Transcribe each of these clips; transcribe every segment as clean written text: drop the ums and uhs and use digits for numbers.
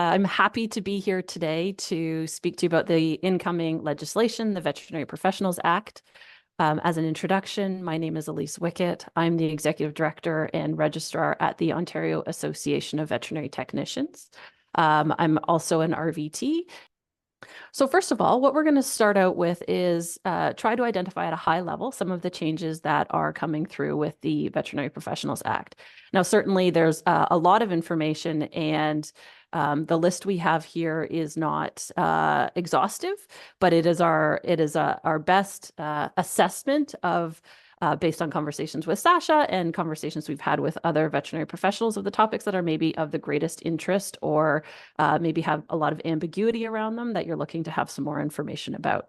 I'm happy to be here today to speak to you about the incoming legislation, the Veterinary Professionals Act. As an introduction, my name is Elise Wickett. I'm the Executive Director and Registrar at the Ontario Association of Veterinary Technicians. I'm also an RVT. So first of all, what we're going to start out with is try to identify at a high level some of the changes that are coming through with the Veterinary Professionals Act. Now, certainly there's a lot of information, and the list we have here is not exhaustive, but it is our best assessment of based on conversations with Sasha and conversations we've had with other veterinary professionals of the topics that are maybe of the greatest interest or maybe have a lot of ambiguity around them that you're looking to have some more information about.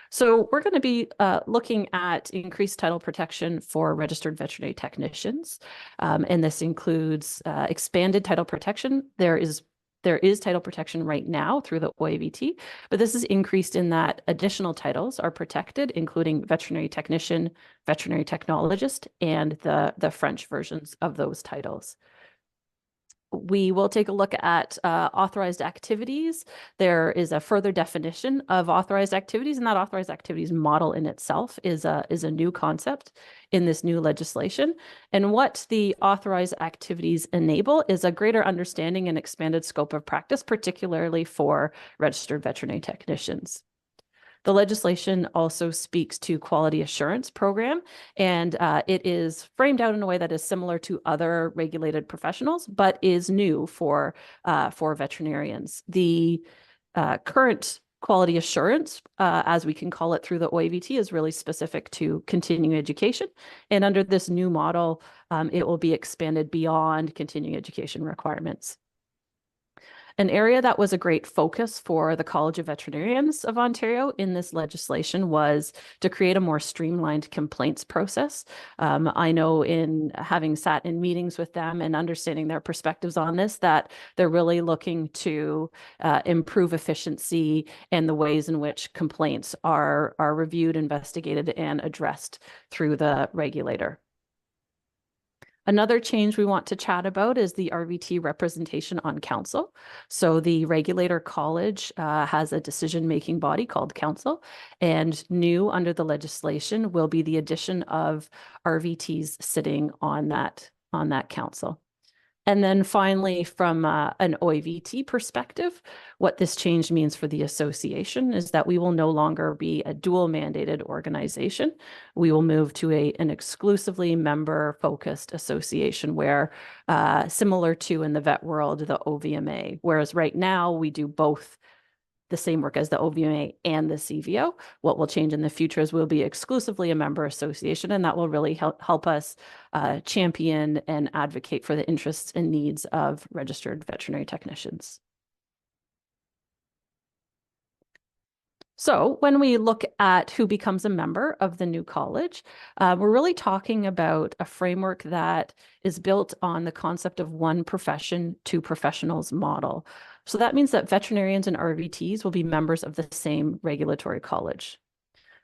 So we're going to be looking at increased title protection for registered veterinary technicians, and this includes expanded title protection. There is title protection right now through the OAVT, but this is increased in that additional titles are protected, including veterinary technician, veterinary technologist, and the French versions of those titles. We will take a look at authorized activities. There is a further definition of authorized activities, and that authorized activities model in itself is a new concept in this new legislation. And what the authorized activities enable is a greater understanding and expanded scope of practice, particularly for registered veterinary technicians. The legislation also speaks to quality assurance program, and it is framed out in a way that is similar to other regulated professionals, but is new for veterinarians. The current quality assurance, as we can call it through the OAVT, is really specific to continuing education. And under this new model, it will be expanded beyond continuing education requirements. An area that was a great focus for the College of Veterinarians of Ontario in this legislation was to create a more streamlined complaints process. I know in having sat in meetings with them and understanding their perspectives on this, that they're really looking to improve efficiency and the ways in which complaints are reviewed, investigated, and addressed through the regulator. Another change we want to chat about is the RVT representation on council. So the regulator college has a decision-making body called council, and new under the legislation will be the addition of RVTs sitting on that council. And then finally, from an OAVT perspective, what this change means for the association is that we will no longer be a dual mandated organization. We will move to an exclusively member-focused association where, similar to in the vet world, the OVMA, whereas right now we do both the same work as the OVMA and the CVO. What will change in the future is we'll be exclusively a member association, and that will really help us champion and advocate for the interests and needs of registered veterinary technicians. So when we look at who becomes a member of the new college, we're really talking about a framework that is built on the concept of one profession, two professionals model. So that means that veterinarians and RVTs will be members of the same regulatory college.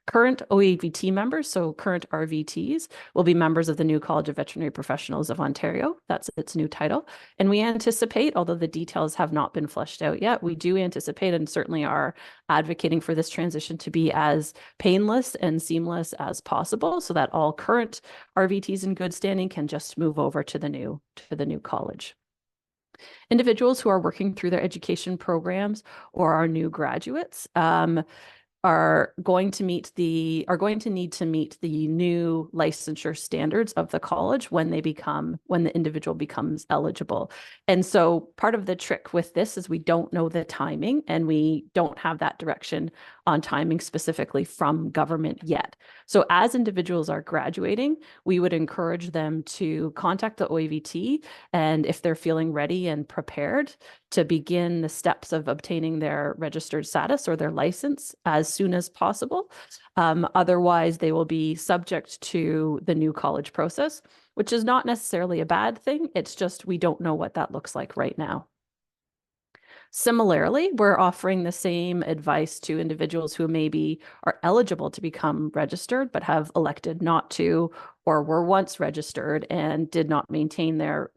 Current OAVT members, so current RVTs, will be members of the new College of Veterinary Professionals of Ontario. That's its new title. And we anticipate, although the details have not been fleshed out yet, we do anticipate and certainly are advocating for this transition to be as painless and seamless as possible so that all current RVTs in good standing can just move over to the new college. Individuals who are working through their education programs or are new graduates are going to need to meet the new licensure standards of the college when the individual becomes eligible. And so part of the trick with this is we don't know the timing, and we don't have that direction on timing specifically from government yet. So as individuals are graduating, we would encourage them to contact the OAVT, and if they're feeling ready and prepared, to begin the steps of obtaining their registered status or their license as soon as possible. Otherwise, they will be subject to the new college process, which is not necessarily a bad thing. It's just we don't know what that looks like right now. Similarly, we're offering the same advice to individuals who maybe are eligible to become registered, but have elected not to, or were once registered and did not maintain their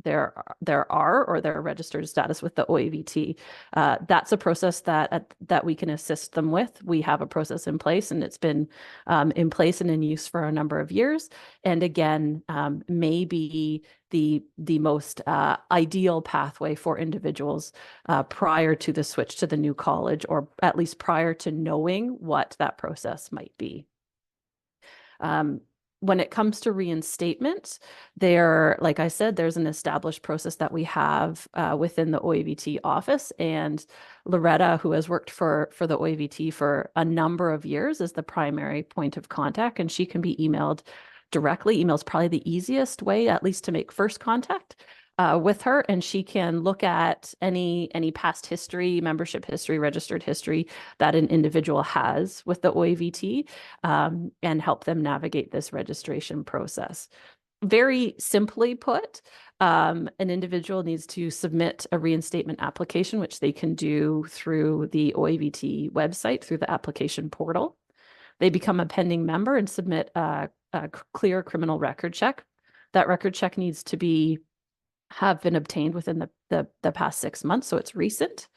R or their registered status with the OAVT. That's a process that we can assist them with. We have a process in place, and it's been in place and in use for a number of years. And again, maybe the most ideal pathway for individuals prior to the switch to the new college, or at least prior to knowing what that process might be. When it comes to reinstatement, like I said, there's an established process that we have within the OAVT office, and Loretta, who has worked for the OAVT for a number of years, is the primary point of contact, and she can be emailed directly. Email is probably the easiest way, at least to make first contact with her, and she can look at any past history, membership history, registered history that an individual has with the OAVT, and help them navigate this registration process. Very simply put, an individual needs to submit a reinstatement application, which they can do through the OAVT website, through the application portal. They become a pending member and submit a clear criminal record check. That record check needs to have been obtained within the past 6 months, so it's recent.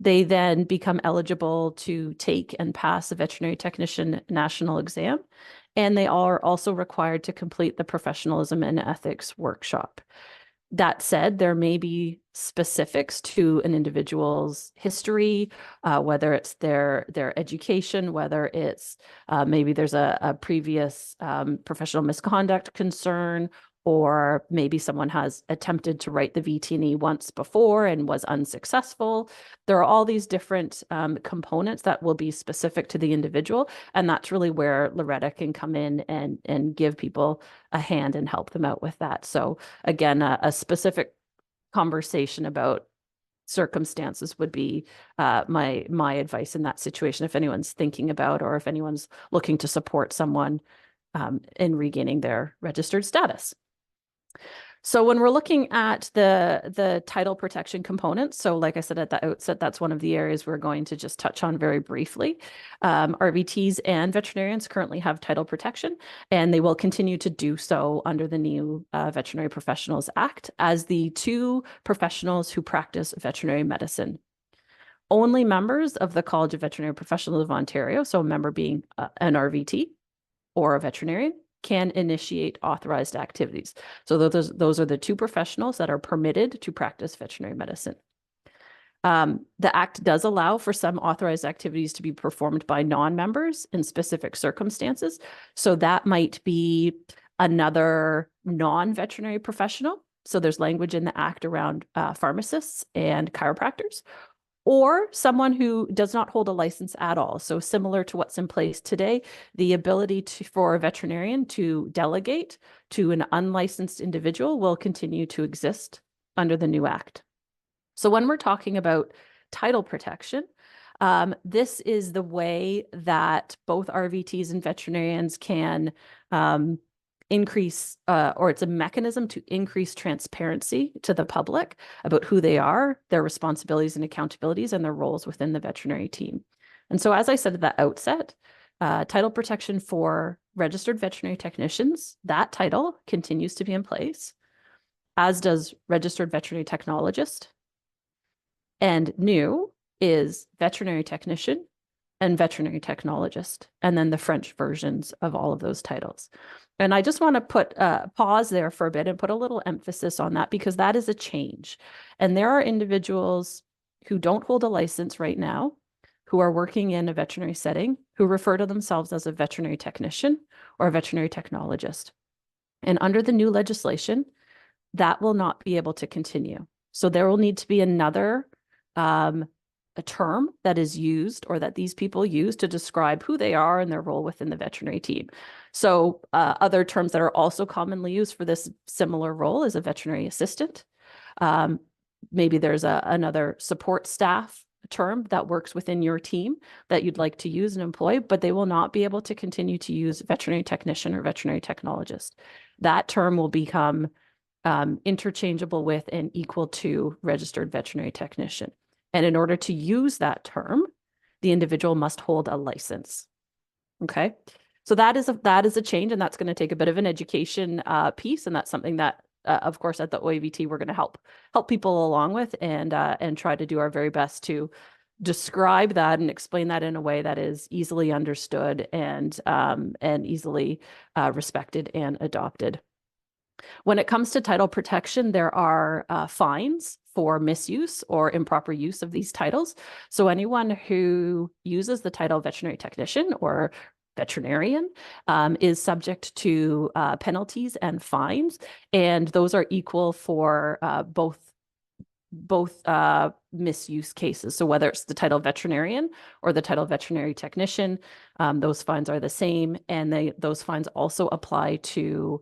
They then become eligible to take and pass a veterinary technician national exam, and they are also required to complete the professionalism and ethics workshop. That said, there may be specifics to an individual's history, whether it's their education, whether it's maybe there's a previous professional misconduct concern, or maybe someone has attempted to write the VT&E once before and was unsuccessful. There are all these different components that will be specific to the individual, and that's really where Loretta can come in and give people a hand and help them out with that. So again, a specific conversation about circumstances would be my advice in that situation, if anyone's thinking about, or if anyone's looking to support someone in regaining their registered status. So when we're looking at the title protection components, so like I said at the outset, that's one of the areas we're going to just touch on very briefly. RVTs and veterinarians currently have title protection, and they will continue to do so under the new Veterinary Professionals Act as the two professionals who practice veterinary medicine. Only members of the College of Veterinary Professionals of Ontario, so a member being an RVT or a veterinarian, can initiate authorized activities. So those are the two professionals that are permitted to practice veterinary medicine. The Act does allow for some authorized activities to be performed by non-members in specific circumstances. So that might be another non-veterinary professional. So there's language in the Act around pharmacists and chiropractors, or someone who does not hold a license at all. So similar to what's in place today, the ability for a veterinarian to delegate to an unlicensed individual will continue to exist under the new Act. So when we're talking about title protection, this is the way that both RVTs and veterinarians can increase, or it's a mechanism to increase transparency to the public about who they are, their responsibilities and accountabilities, and their roles within the veterinary team. And so, as I said at the outset, title protection for registered veterinary technicians, that title continues to be in place, as does registered veterinary technologist. And new is veterinary technician and veterinary technologist, and then the French versions of all of those titles. And I just want to put pause there for a bit and put a little emphasis on that, because that is a change. And there are individuals who don't hold a license right now, who are working in a veterinary setting, who refer to themselves as a veterinary technician or a veterinary technologist. And under the new legislation, that will not be able to continue. So there will need to be another a term that is used, or that these people use, to describe who they are and their role within the veterinary team. So other terms that are also commonly used for this similar role is a veterinary assistant. Maybe there's another support staff term that works within your team that you'd like to use and employ, but they will not be able to continue to use veterinary technician or veterinary technologist. That term will become interchangeable with and equal to registered veterinary technician. And in order to use that term, the individual must hold a license. Okay. So that is a change, and that's going to take a bit of an education piece, and that's something that, of course, at the OAVT we're going to help people along with, and try to do our very best to describe that and explain that in a way that is easily understood and easily respected and adopted. When it comes to title protection, there are fines for misuse or improper use of these titles. So anyone who uses the title veterinary technician or veterinarian is subject to penalties and fines, and those are equal for both misuse cases. So whether it's the title veterinarian or the title veterinary technician, those fines are the same, and those fines also apply to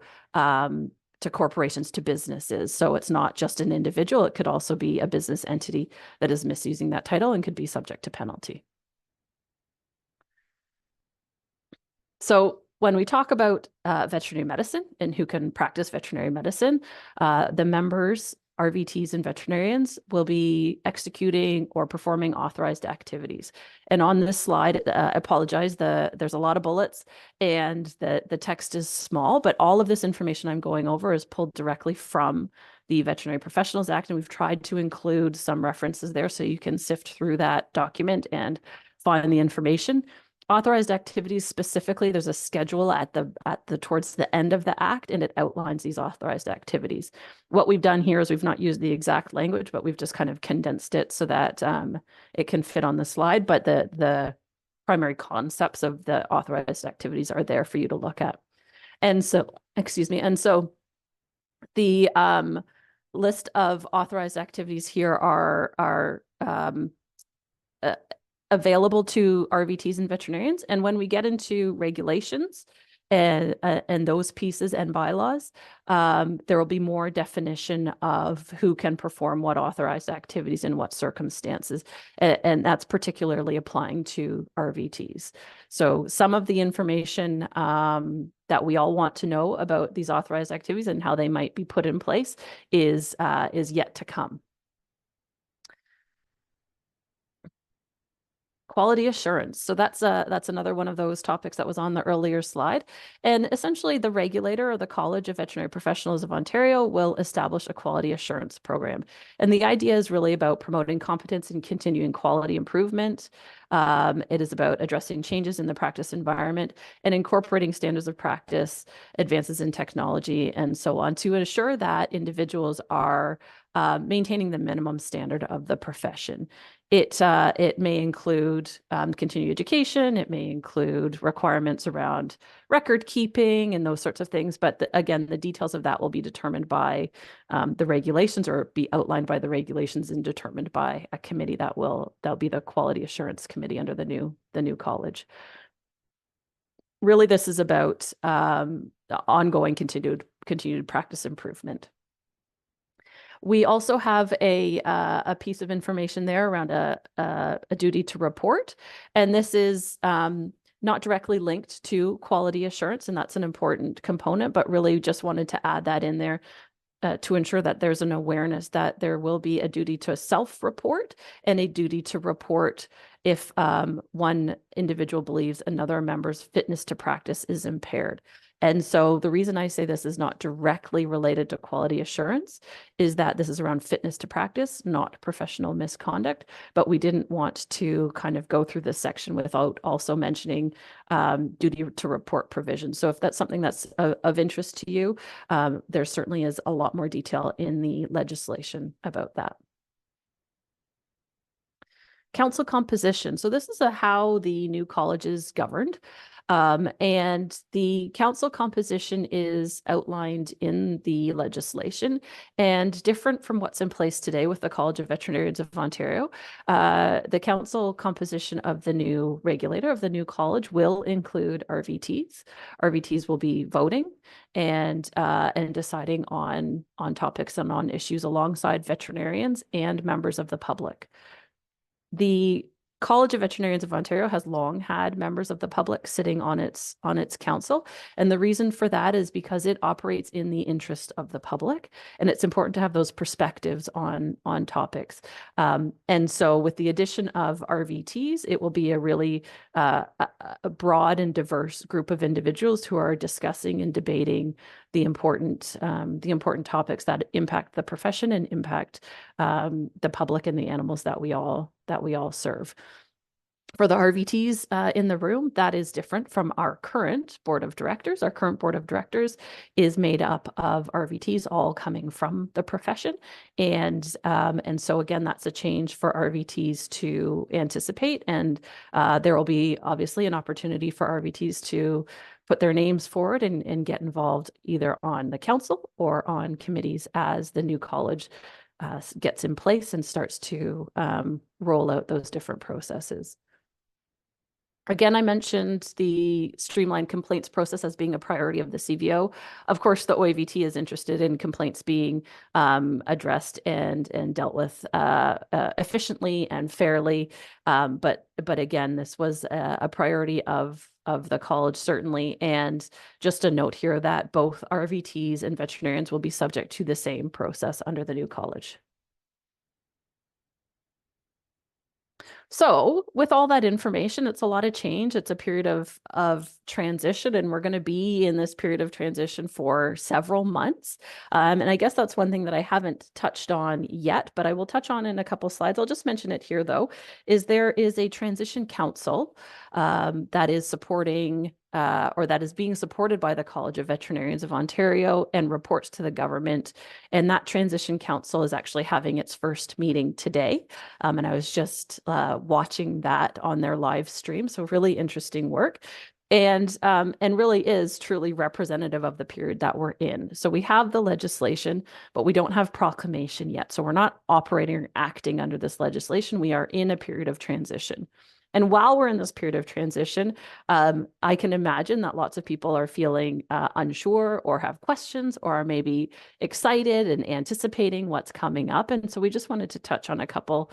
corporations, to businesses. So it's not just an individual, it could also be a business entity that is misusing that title and could be subject to penalty. So when we talk about veterinary medicine and who can practice veterinary medicine, the members, RVTs and veterinarians, will be executing or performing authorized activities. And on this slide, I apologize, there's a lot of bullets and the text is small, but all of this information I'm going over is pulled directly from the Veterinary Professionals Act, and we've tried to include some references there so you can sift through that document and find the information. Authorized activities specifically, there's a schedule at the towards the end of the act, and it outlines these authorized activities. What we've done here is we've not used the exact language, but we've just kind of condensed it so that it can fit on the slide. But the primary concepts of the authorized activities are there for you to look at. And so, excuse me, and so the list of authorized activities here are available to RVTs and veterinarians. And when we get into regulations and those pieces and bylaws, there will be more definition of who can perform what authorized activities in what circumstances. And that's particularly applying to RVTs. So some of the information that we all want to know about these authorized activities and how they might be put in place is yet to come. Quality assurance. So that's another one of those topics that was on the earlier slide. And essentially the regulator or the College of Veterinary Professionals of Ontario will establish a quality assurance program. And the idea is really about promoting competence and continuing quality improvement. It is about addressing changes in the practice environment and incorporating standards of practice, advances in technology, and so on to ensure that individuals are maintaining the minimum standard of the profession. It may include continuing education. It may include requirements around record keeping and those sorts of things. But again, the details of that will be determined by the regulations, or be outlined by the regulations and determined by a committee that'll be the Quality Assurance Committee under the new college. Really, this is about ongoing continued practice improvement. We also have a piece of information there around a duty to report, and this is not directly linked to quality assurance, and that's an important component, but really just wanted to add that in there to ensure that there's an awareness that there will be a duty to self-report and a duty to report if one individual believes another member's fitness to practice is impaired. And so the reason I say this is not directly related to quality assurance is that this is around fitness to practice, not professional misconduct. But we didn't want to kind of go through this section without also mentioning duty to report provisions. So if that's something that's of interest to you, there certainly is a lot more detail in the legislation about that. Council composition. So this is how the new college is governed. And the council composition is outlined in the legislation and different from what's in place today with the College of Veterinarians of Ontario. The council composition of the new regulator of the new college will include RVTs. RVTs will be voting and deciding on topics and on issues alongside veterinarians and members of the public. The College of Veterinarians of Ontario has long had members of the public sitting on its council. And the reason for that is because it operates in the interest of the public. And it's important to have those perspectives on topics. And so with the addition of RVTs, it will be a really a broad and diverse group of individuals who are discussing and debating the important topics that impact the profession and impact the public and the animals that we all serve. For the RVTs in the room, that is different from our current board of directors. Our current board of directors is made up of RVTs, all coming from the profession, and so again, that's a change for RVTs to anticipate, and there will be obviously an opportunity for RVTs to put their names forward and get involved either on the council or on committees as the new college gets in place and starts to roll out those different processes. Again, I mentioned the streamlined complaints process as being a priority of the CVO. Of course, the OAVT is interested in complaints being addressed and dealt with efficiently and fairly. But again, this was a priority of the college, certainly. And just a note here that both RVTs and veterinarians will be subject to the same process under the new college. So with all that information, it's a lot of change. It's a period of transition, and we're going to be in this period of transition for several months. And I guess that's one thing that I haven't touched on yet, but I will touch on in a couple slides. I'll just mention it here, though, is there is a transition council that is supporting or that is being supported by the College of Veterinarians of Ontario and reports to the government. And that transition council is actually having its first meeting today. And I was just watching that on their live stream. So really interesting work. And really is truly representative of the period that we're in. So we have the legislation, but we don't have proclamation yet. So we're not operating or acting under this legislation. We are in a period of transition. And while we're in this period of transition, I can imagine that lots of people are feeling unsure or have questions or are maybe excited and anticipating what's coming up. And so we just wanted to touch on a couple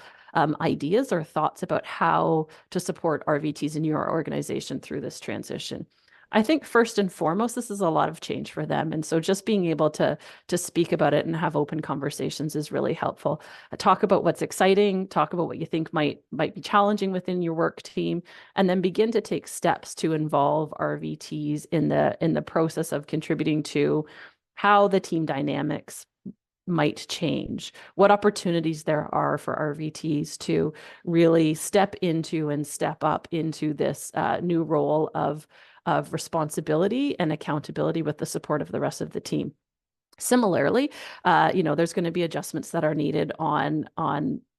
ideas or thoughts about how to support RVTs in your organization through this transition. I think first and foremost, this is a lot of change for them. And so just being able to speak about it and have open conversations is really helpful. Talk about what's exciting, talk about what you think might be challenging within your work team, and then begin to take steps to involve RVTs in the process of contributing to how the team dynamics might change, what opportunities there are for RVTs to really step into and step up into this new role of responsibility and accountability with the support of the rest of the team. Similarly, there's going to be adjustments that are needed on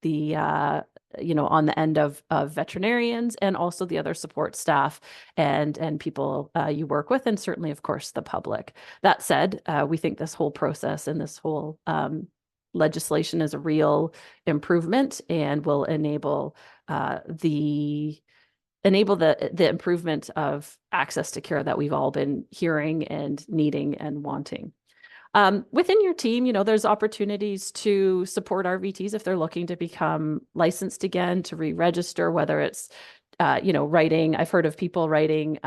the on the end of veterinarians and also the other support staff and people you work with, and certainly, of course, the public. That said, we think this whole process and this whole legislation is a real improvement and will enable the improvement of access to care that we've all been hearing and needing and wanting. Within your team, there's opportunities to support RVTs if they're looking to become licensed again, to re-register, whether it's, writing. I've heard of people writing,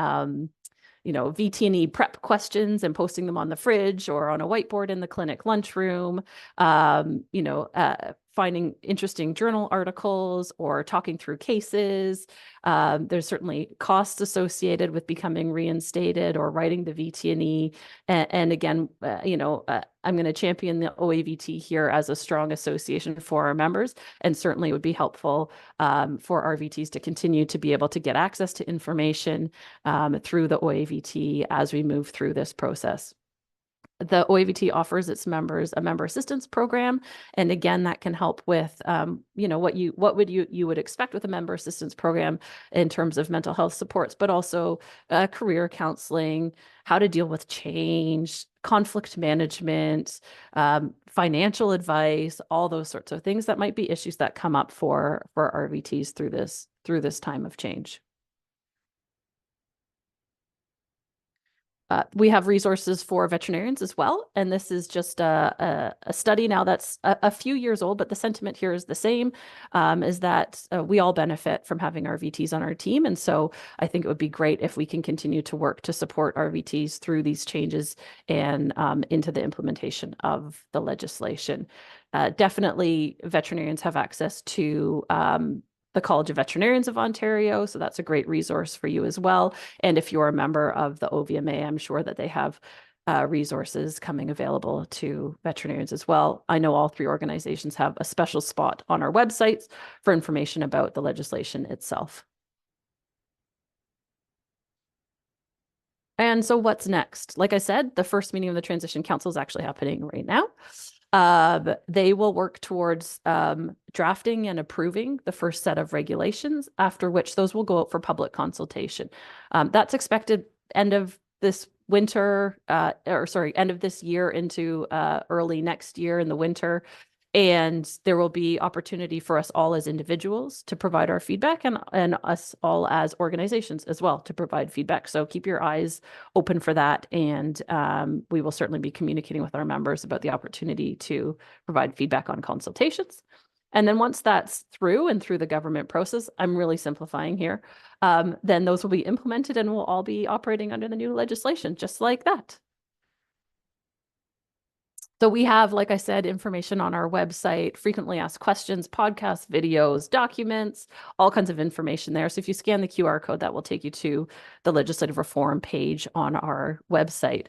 VT&E prep questions and posting them on the fridge or on a whiteboard in the clinic lunchroom, finding interesting journal articles or talking through cases. There's certainly costs associated with becoming reinstated or writing the VT&E. And again, I'm going to champion the OAVT here as a strong association for our members, and certainly it would be helpful for RVTs to continue to be able to get access to information through the OAVT as we move through this process. The OAVT offers its members a member assistance program, and again, that can help with what you would expect with a member assistance program in terms of mental health supports, but also career counseling, how to deal with change, conflict management, financial advice, all those sorts of things that might be issues that come up for RVTs through this time of change. We have resources for veterinarians as well. And this is just a study now that's a few years old, but the sentiment here is the same, is that we all benefit from having RVTs on our team. And so I think it would be great if we can continue to work to support RVTs through these changes and into the implementation of the legislation. Definitely veterinarians have access to the College of Veterinarians of Ontario. So that's a great resource for you as well. And if you're a member of the OVMA, I'm sure that they have resources coming available to veterinarians as well. I know all three organizations have a special spot on our websites for information about the legislation itself. And so what's next? Like I said, the first meeting of the Transition Council is actually happening right now. They will work towards drafting and approving the first set of regulations, after which those will go out for public consultation. That's expected end of this winter, end of this year into early next year in the winter. And there will be opportunity for us all as individuals to provide our feedback, and us all as organizations as well to provide feedback. So keep your eyes open for that. And we will certainly be communicating with our members about the opportunity to provide feedback on consultations. And then once that's through and through the government process, I'm really simplifying here, then those will be implemented and we'll all be operating under the new legislation, just like that. So we have, like I said, information on our website, frequently asked questions, podcasts, videos, documents, all kinds of information there. So if you scan the QR code, that will take you to the legislative reform page on our website.